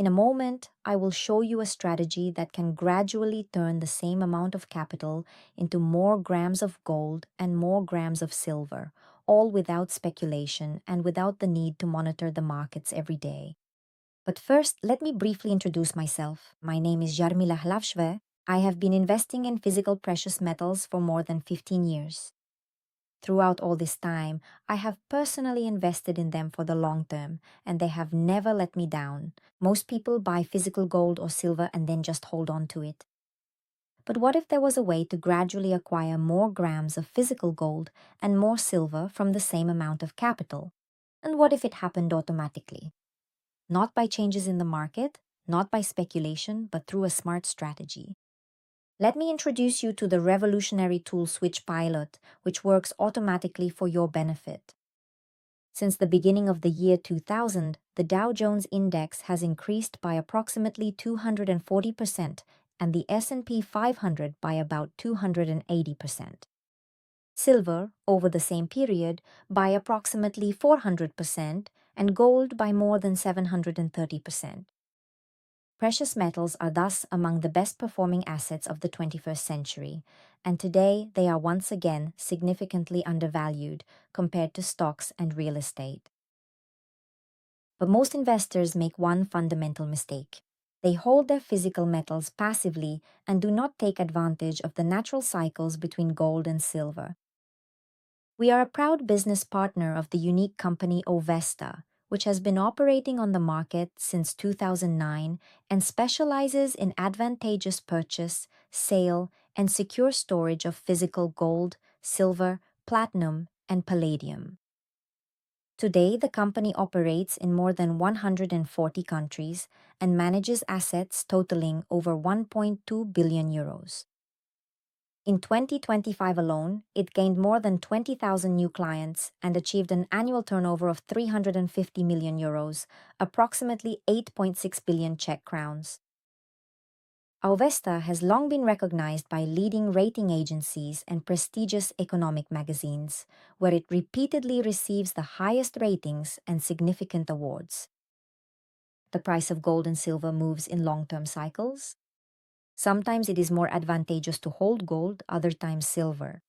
In a moment, I will show you a strategy that can gradually turn the same amount of capital into more grams of gold and more grams of silver, all without speculation and without the need to monitor the markets every day. But first, let me briefly introduce myself. My name is Jarmila Hlavshve. I have been investing in physical precious metals for more than 15 years. Throughout all this time, I have personally invested in them for the long term, and they have never let me down. Most people buy physical gold or silver and then just hold on to it. But what if there was a way to gradually acquire more grams of physical gold and more silver from the same amount of capital? And what if it happened automatically? Not by changes in the market, not by speculation, but through a smart strategy. Let me introduce you to the revolutionary tool Switch Pilot, which works automatically for your benefit. Since the beginning of the year 2000, the Dow Jones Index has increased by approximately 240% and the S&P 500 by about 280%. Silver, over the same period, by approximately 400% and gold by more than 730%. Precious metals are thus among the best performing assets of the 21st century, and today they are once again significantly undervalued compared to stocks and real estate. But most investors make one fundamental mistake. They hold their physical metals passively and do not take advantage of the natural cycles between gold and silver. We are a proud business partner of the unique company Auvesta, which has been operating on the market since 2009 and specializes in advantageous purchase, sale, and secure storage of physical gold, silver, platinum, and palladium. Today, the company operates in more than 140 countries and manages assets totaling over 1.2 billion euros. In 2025 alone, it gained more than 20,000 new clients and achieved an annual turnover of 350 million euros, approximately 8.6 billion Czech crowns. Auvesta has long been recognized by leading rating agencies and prestigious economic magazines, where it repeatedly receives the highest ratings and significant awards. The price of gold and silver moves in long-term cycles. Sometimes it is more advantageous to hold gold, other times silver.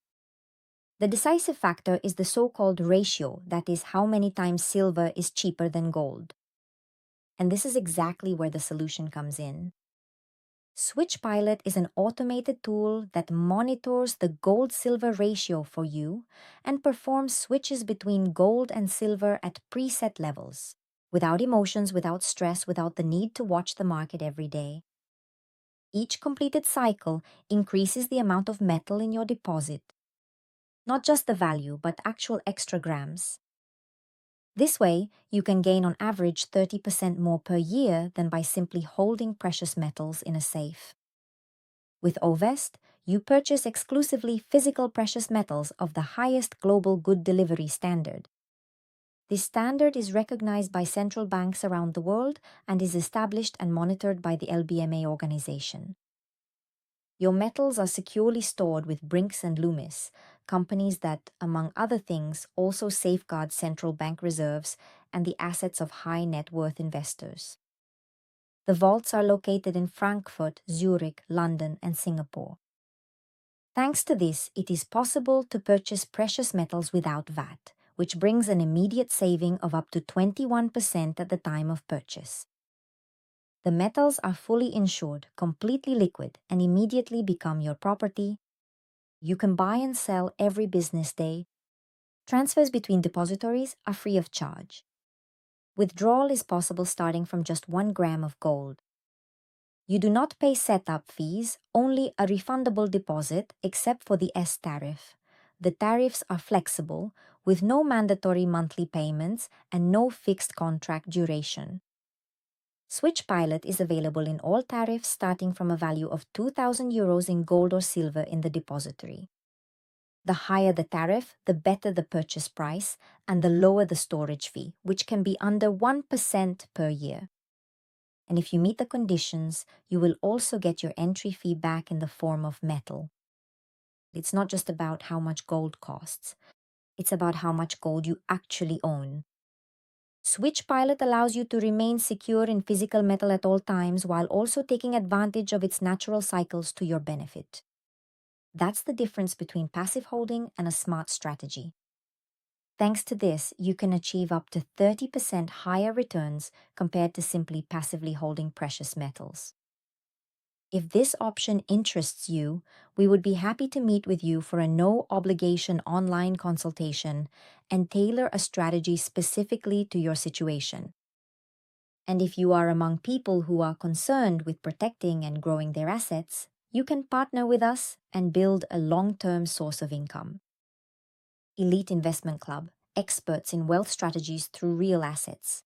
The decisive factor is the so-called ratio, that is, how many times silver is cheaper than gold. And this is exactly where the solution comes in. Switch Pilot is an automated tool that monitors the gold-silver ratio for you and performs switches between gold and silver at preset levels, without emotions, without stress, without the need to watch the market every day. Each completed cycle increases the amount of metal in your deposit. Not just the value, but actual extra grams. This way, you can gain on average 30% more per year than by simply holding precious metals in a safe. With Auvest, you purchase exclusively physical precious metals of the highest global good delivery standard. This standard is recognized by central banks around the world and is established and monitored by the LBMA organization. Your metals are securely stored with Brinks and Loomis, companies that, among other things, also safeguard central bank reserves and the assets of high net worth investors. The vaults are located in Frankfurt, Zurich, London, and Singapore. Thanks to this, it is possible to purchase precious metals without VAT, which brings an immediate saving of up to 21% at the time of purchase. The metals are fully insured, completely liquid, and immediately become your property. You can buy and sell every business day. Transfers between depositories are free of charge. Withdrawal is possible starting from just 1 gram of gold. You do not pay setup fees, only a refundable deposit except for the S tariff. The tariffs are flexible, with no mandatory monthly payments and no fixed contract duration. Switch Pilot is available in all tariffs starting from a value of 2,000 euros in gold or silver in the depository. The higher the tariff, the better the purchase price, and the lower the storage fee, which can be under 1% per year. And if you meet the conditions, you will also get your entry fee back in the form of metal. It's not just about how much gold costs. It's about how much gold you actually own. Switch Pilot allows you to remain secure in physical metal at all times while also taking advantage of its natural cycles to your benefit. That's the difference between passive holding and a smart strategy. Thanks to this, you can achieve up to 30% higher returns compared to simply passively holding precious metals. If this option interests you, we would be happy to meet with you for a no obligation online consultation and tailor a strategy specifically to your situation. And if you are among people who are concerned with protecting and growing their assets, you can partner with us and build a long term source of income. Elite Investment Club, experts in wealth strategies through real assets.